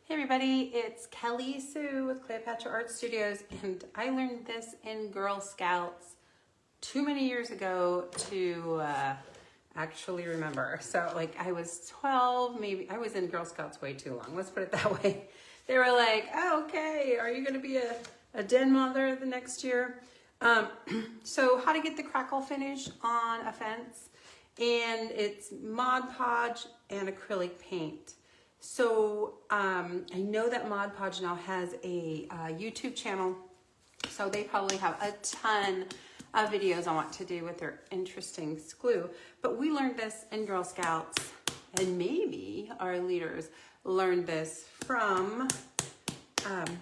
Hey everybody, it's Kelly Sue with Cleopatra Art Studios, and I learned this in Girl Scouts too many years ago to actually remember. So like I was 12, maybe I was in Girl Scouts way too long. Let's put it that way. They were like, oh, okay, are you gonna be a den mother the next year? So how to get the crackle finish on a fence, and it's Mod Podge and acrylic paint. So I know that Mod Podge now has a YouTube channel, so they probably have a ton of videos on what to do with their interesting glue. But we learned this in Girl Scouts, and maybe our leaders learned this from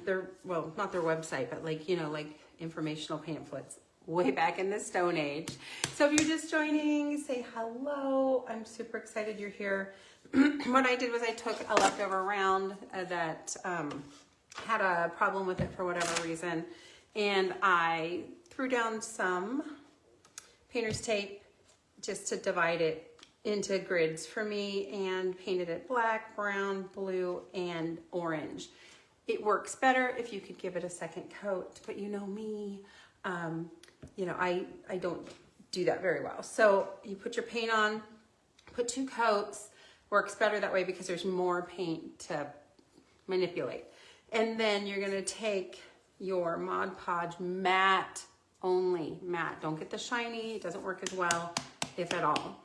their, well, not their website, but like, you know, like informational pamphlets way back in the Stone Age. So if you're just joining, say hello. I'm super excited you're here. What I did was I took a leftover round that had a problem with it for whatever reason, and I threw down some painter's tape just to divide it into grids for me, and painted it black, brown, blue, and orange. It works better if you could give it a second coat, but you know me, you know, I don't do that very well. So you put your paint on, put 2 coats. Works better that way because there's more paint to manipulate. And then you're gonna take your Mod Podge matte only, matte. Don't get the shiny, it doesn't work as well, if at all.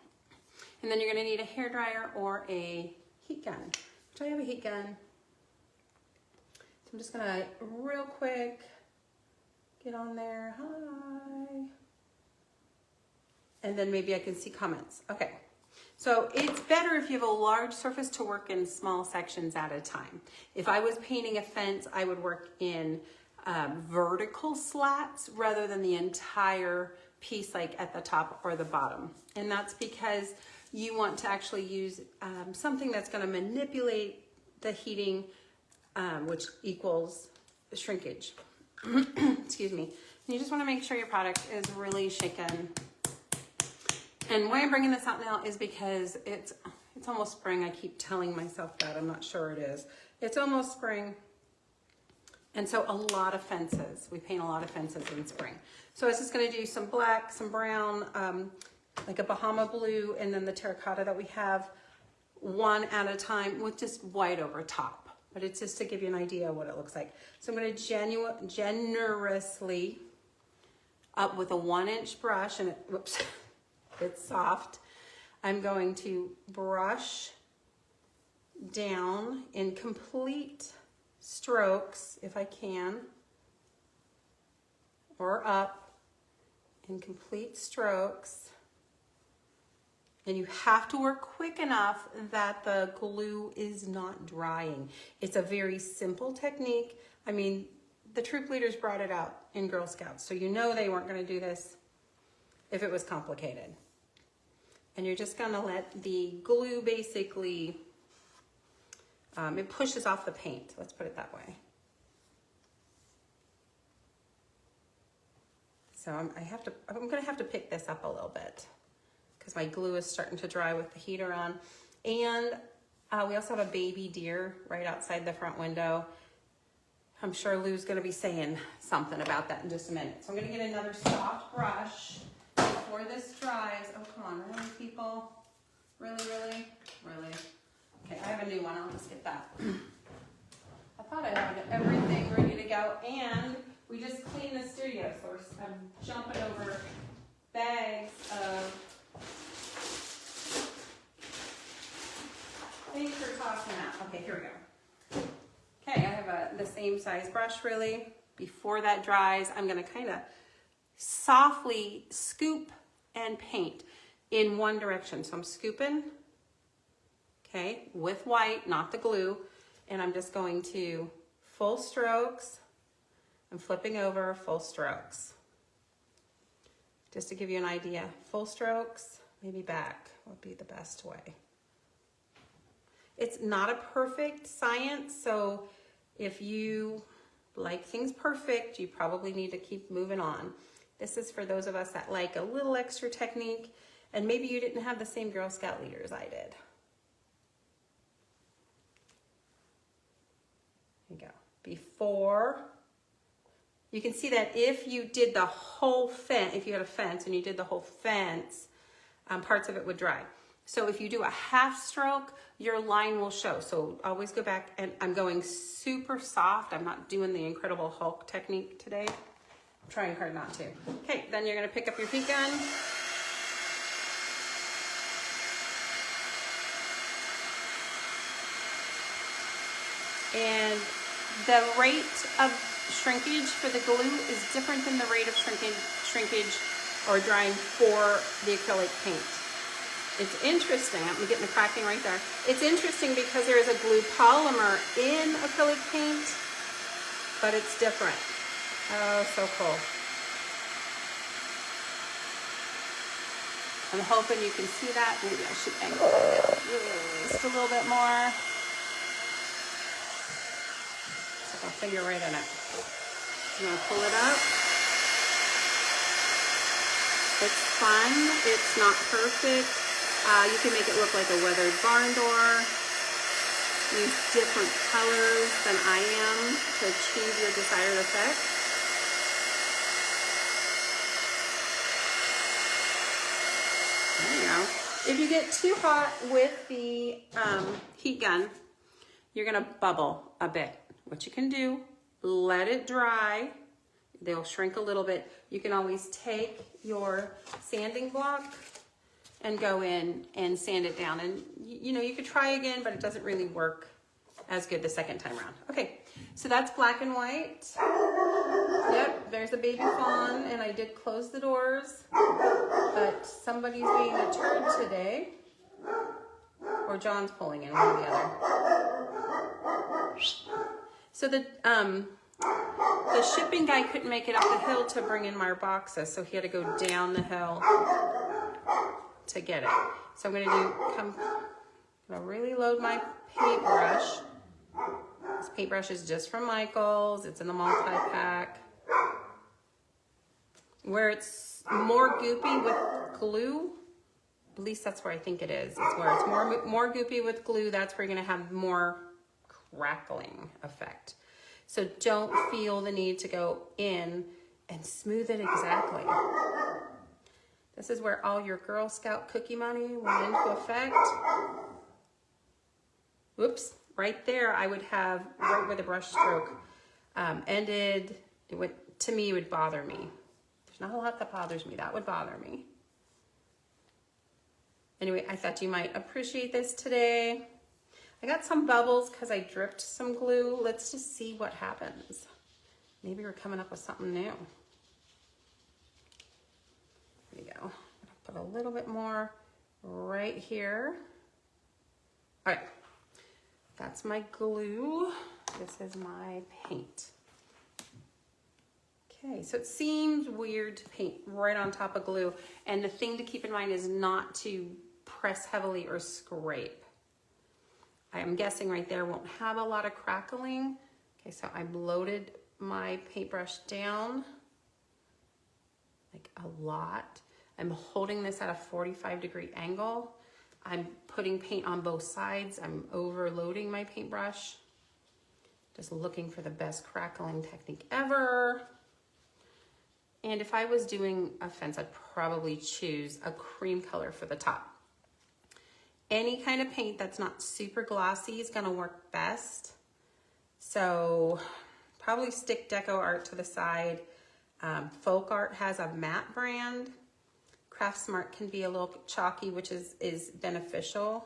And then you're gonna need a hairdryer or a heat gun. So I have a heat gun. So I'm just gonna real quick get on there, hi. And then maybe I can see comments, okay. So it's better if you have a large surface to work in small sections at a time. If I was painting a fence, I would work in vertical slats rather than the entire piece like at the top or the bottom. And that's because you want to actually use something that's going to manipulate the heating, which equals shrinkage. Excuse me. And you just want to make sure your product is really shaken. And why I'm bringing this out now is because it's almost spring. I keep telling myself that. I'm not sure it is. It's almost spring. And so a lot of fences. We paint a lot of fences in spring. So I was just going to do some black, some brown, like a Bahama blue, and then the terracotta that we have, one at a time with just white over top. But it's just to give you an idea of what it looks like. So I'm going to generously up with a 1-inch brush, and it, whoops. It's soft. I'm going to brush down in complete strokes, if I can, or up in complete strokes. And you have to work quick enough that the glue is not drying. It's a very simple technique. I mean, the troop leaders brought it out in Girl Scouts, so you know they weren't going to do this if it was complicated. And you're just gonna let the glue basically, it pushes off the paint. Let's put it that way. So I'm gonna have to pick this up a little bit because my glue is starting to dry with the heater on. And we also have a baby deer right outside the front window. I'm sure Lou's gonna be saying something about that in just a minute. So I'm gonna get another soft brush before this dries. Oh, come on, really, people? Really, really? Really? Okay, I have a new one. I'll just get that. I thought I had everything ready to go, and we just cleaned the studio, so I'm jumping over bags of things for tossing out. Okay, here we go. Okay, I have the same size brush, really. Before that dries, I'm going to kind of softly scoop and paint in one direction. So I'm scooping, okay, with white, not the glue, and I'm just going to full strokes. I'm flipping over, full strokes. Just to give you an idea, full strokes, maybe back would be the best way. It's not a perfect science, so if you like things perfect, you probably need to keep moving on. This is for those of us that like a little extra technique, and maybe you didn't have the same Girl Scout leader as I did. before. You can see that if you did the whole fence, if you had a fence and you did the whole fence, parts of it would dry. So if you do a half stroke, your line will show. So always go back, and I'm going super soft. I'm not doing the Incredible Hulk technique today. I'm trying hard not to. Okay, then you're gonna pick up your heat gun. And the rate of shrinkage for the glue is different than the rate of shrinkage or drying for the acrylic paint. It's interesting. I'm getting the cracking right there. It's interesting because there is a glue polymer in acrylic paint, but it's different. Oh, so cool. I'm hoping you can see that. Maybe I should angle it just a little bit more. Stick my finger right in it. I'm gonna pull it up. It's fun. It's not perfect. You can make it look like a weathered barn door. Use different colors than I am to achieve your desired effect. There you go. If you get too hot with the heat gun, you're gonna bubble a bit. What you can do, let it dry. They'll shrink a little bit. You can always take your sanding block and go in and sand it down. And you know, you could try again, but it doesn't really work as good the second time around. Okay, so that's black and white. Yep, there's a baby fawn, and I did close the doors, but somebody's being a turd today, or John's pulling in, one or the other. So the shipping guy couldn't make it up the hill to bring in my boxes, so he had to go down the hill to get it. So I'm gonna really load my paintbrush. This paintbrush is just from Michael's. It's in the multi-pack. Where it's more goopy with glue, at least that's where I think it is. It's where it's more goopy with glue, that's where you're gonna have more crackling effect. So don't feel the need to go in and smooth it exactly. This is where all your Girl Scout cookie money went into effect. Whoops, right there I would have, right where the brush stroke ended, to me it would bother me. There's not a lot that bothers me, that would bother me. Anyway, I thought you might appreciate this today. I got some bubbles because I dripped some glue. Let's just see what happens. Maybe we're coming up with something new. There we go. Put a little bit more right here. All right, that's my glue. This is my paint. Okay, so it seems weird to paint right on top of glue. And the thing to keep in mind is not to press heavily or scrape. I'm guessing right there won't have a lot of crackling. Okay, so I've loaded my paintbrush down like a lot. I'm holding this at a 45-degree angle. I'm putting paint on both sides. I'm overloading my paintbrush. Just looking for the best crackling technique ever. And if I was doing a fence, I'd probably choose a cream color for the top. Any kind of paint that's not super glossy is gonna work best. So probably stick Deco Art to the side. Folk Art has a matte brand. Craft Smart can be a little chalky, which is beneficial.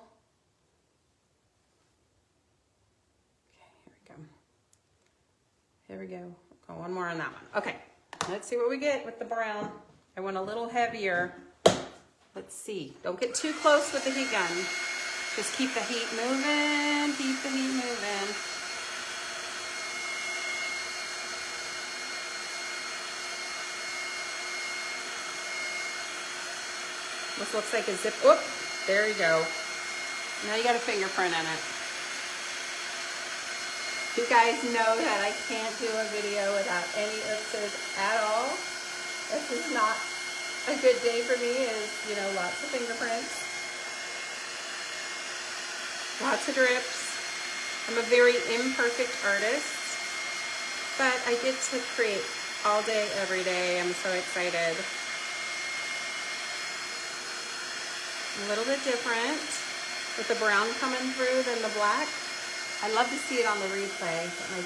Okay, here we go. Here we go. Go one more on that one. Okay, let's see what we get with the brown. I went a little heavier. Let's see. Don't get too close with the heat gun. Just keep the heat moving. Keep the heat moving. This looks like a zip. Whoop! There you go. Now you got a fingerprint in it. You guys know that I can't do a video without any oopses at all. This is not a good day for me, is, you know, lots of fingerprints, lots of drips. I'm a very imperfect artist. but I get to create all day, every day. I'm so excited. A little bit different with the brown coming through than the black. I love to see it on the replay, but my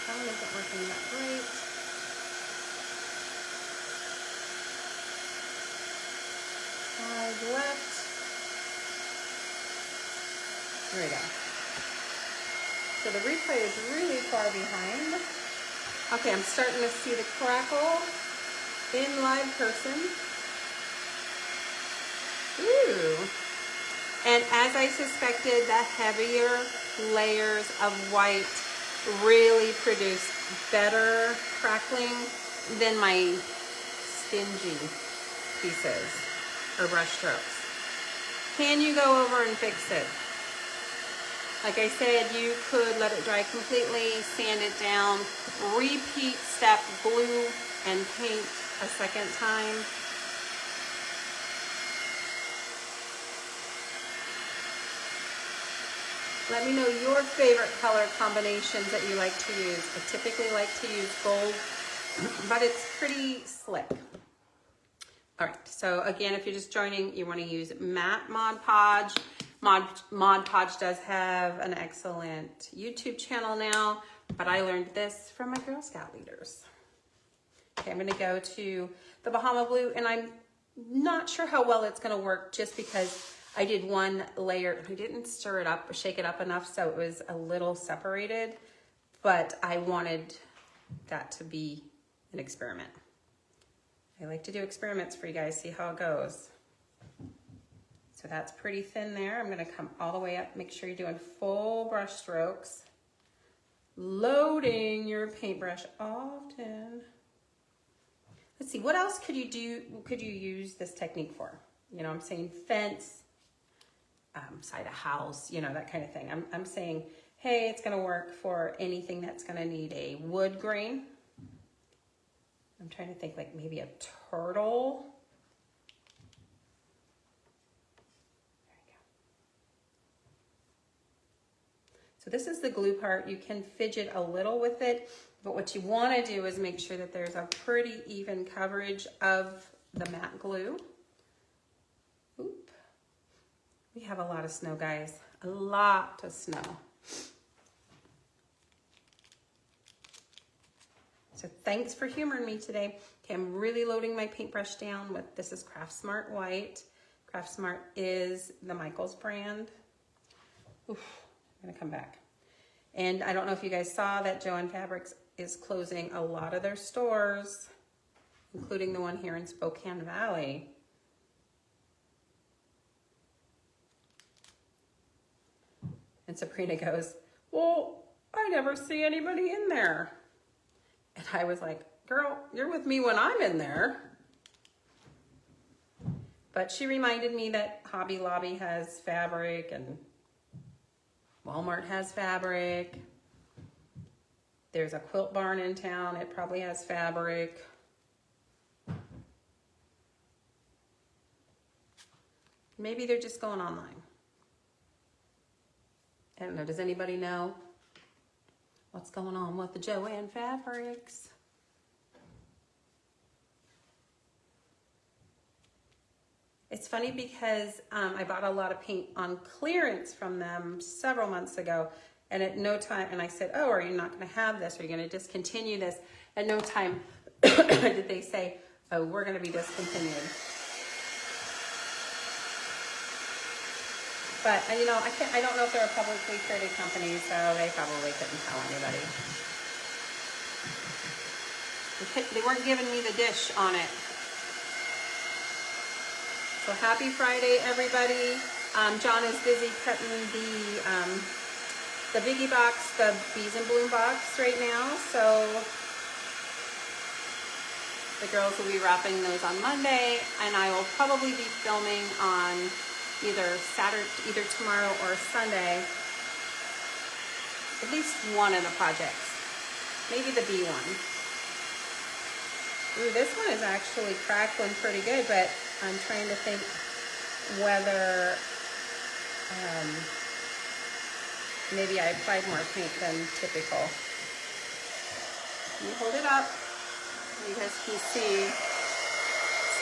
phone isn't working that great. Side left. There we go. So the replay is really far behind. Okay, I'm starting to see the crackle in live person. Ooh. And as I suspected, the heavier layers of white really produce better crackling than my stingy pieces or brush strokes. Can you go over and fix it? Like I said, you could let it dry completely, sand it down, repeat step, glue and paint a second time. Let me know your favorite color combinations that you like to use. I typically like to use gold, but it's pretty slick. All right, so again, if you're just joining, you want to use matte Mod Podge. Mod Podge does have an excellent YouTube channel now, but I learned this from my Girl Scout leaders. Okay, I'm going to go to the Bahama Blue, and I'm not sure how well it's going to work just because I did one layer. I didn't stir it up or shake it up enough, so it was a little separated, but I wanted that to be an experiment. I like to do experiments for you guys, see how it goes. So that's pretty thin there. I'm going to come all the way up. Make sure you're doing full brush strokes. Loading your paintbrush often. Let's see, what else could you do? Could you use this technique for? You know, I'm saying fence, side of house, you know, that kind of thing. I'm saying, hey, it's going to work for anything that's going to need a wood grain. I'm trying to think like maybe a turtle. So this is the glue part. You can fidget a little with it, but what you want to do is make sure that there's a pretty even coverage of the matte glue. Oop. We have a lot of snow, guys. A lot of snow. So thanks for humoring me today. Okay, I'm really loading my paintbrush down with, this is Craft Smart White. Craft Smart is the Michaels brand. Oof. I'm gonna come back. And I don't know if you guys saw that Joann Fabrics is closing a lot of their stores, including the one here in Spokane Valley. And Sabrina goes, well, I never see anybody in there. And I was like, girl, you're with me when I'm in there. But she reminded me that Hobby Lobby has fabric and Walmart has fabric. There's a quilt barn in town. It probably has fabric. Maybe they're just going online. I don't know. Does anybody know what's going on with the Joann Fabrics? It's funny because I bought a lot of paint on clearance from them several months ago, and at no time, and I said, oh, are you not going to have this? Are you going to discontinue this? At no time did they say, oh, we're going to be discontinued. But, you know, I don't know if they're a publicly traded company, so they probably couldn't tell anybody. They weren't giving me the dish on it. So happy Friday, everybody. John is busy cutting the biggie box, the Bees and Bloom box right now. So the girls will be wrapping those on Monday, and I will probably be filming on either tomorrow or Sunday, at least one of the projects, maybe the bee one. Ooh, this one is actually crackling pretty good, but I'm trying to think whether maybe I applied more paint than typical. You hold it up. You guys can see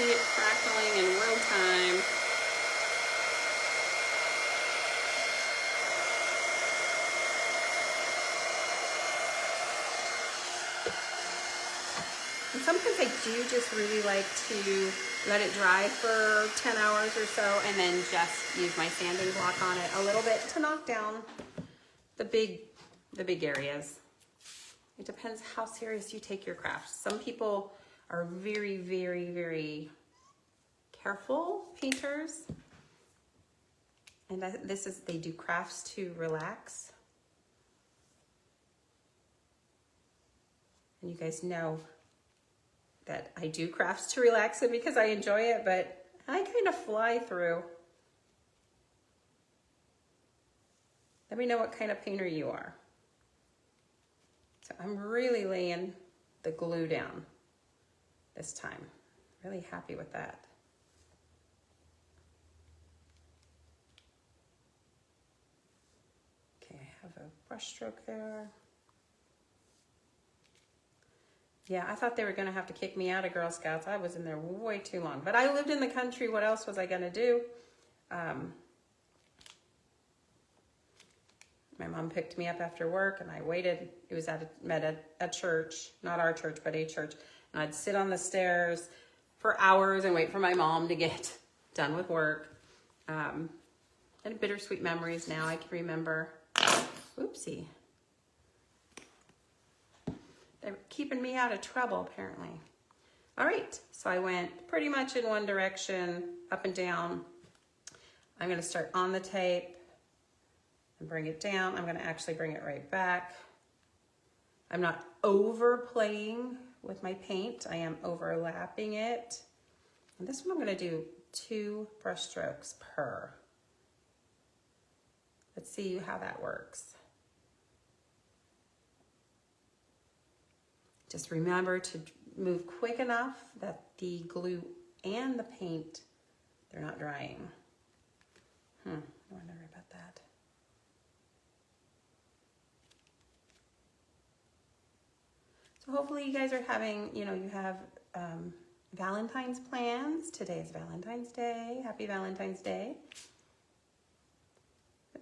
it crackling in real time. And sometimes I do just really like to let it dry for 10 hours or so and then just use my sanding block on it a little bit to knock down the big areas. It depends how serious you take your craft. Some people are very, very, very careful painters. And they do crafts to relax. And you guys know that I do crafts to relax it because I enjoy it, but I kind of fly through. Let me know what kind of painter you are. So I'm really laying the glue down this time. Really happy with that. Okay, I have a brush stroke there. Yeah, I thought they were gonna have to kick me out of Girl Scouts. I was in there way too long, but I lived in the country. What else was I gonna do? My mom picked me up after work and I waited. It was met at a church, not our church, but a church. And I'd sit on the stairs for hours and wait for my mom to get done with work. And bittersweet memories now I can remember. Oopsie. They're keeping me out of trouble, apparently. All right, so I went pretty much in one direction, up and down. I'm gonna start on the tape and bring it down. I'm gonna actually bring it right back. I'm not overplaying with my paint. I am overlapping it. And this one I'm gonna do 2 brush strokes per. Let's see how that works. Just remember to move quick enough that the glue and the paint, they're not drying. I wonder about that. So hopefully you guys are having, you have Valentine's plans. Today is Valentine's Day. Happy Valentine's Day.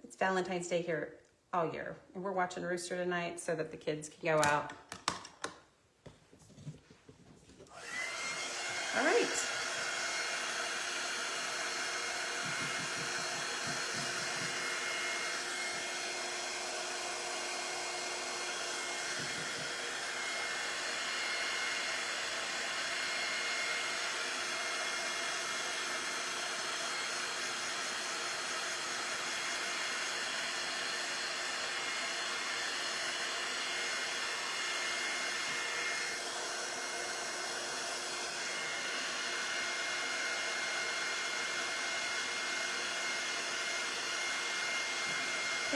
It's Valentine's Day here all year. And we're watching Rooster tonight so that the kids can go out. All right.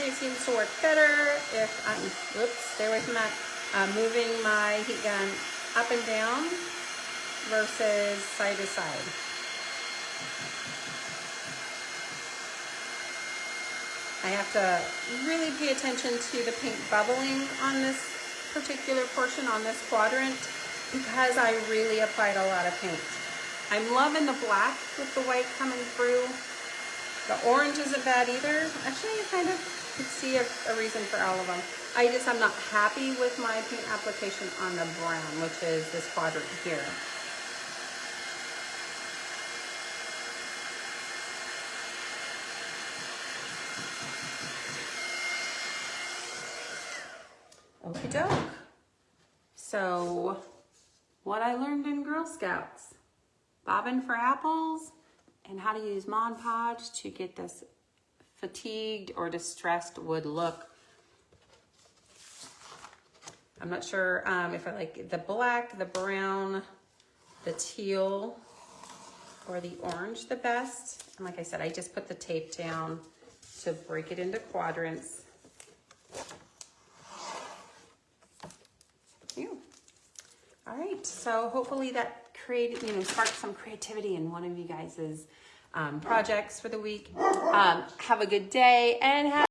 It seems to work better if I'm, stay away from that, moving my heat gun up and down versus side to side. I have to really pay attention to the paint bubbling on this particular portion, on this quadrant, because I really applied a lot of paint. I'm loving the black with the white coming through. The orange isn't bad either. Actually, I kind of could see a reason for all of them. I'm not happy with my paint application on the brown, which is this quadrant here. Okie doke. So, what I learned in Girl Scouts. Bobbing for apples and how to use Mod Podge to get this fatigued or distressed wood look. I'm not sure if I like the black, the brown, the teal, or the orange the best. And like I said, I just put the tape down to break it into quadrants. Ew. All right, so hopefully that sparked some creativity in one of you guys' projects for the week. Have a good day and have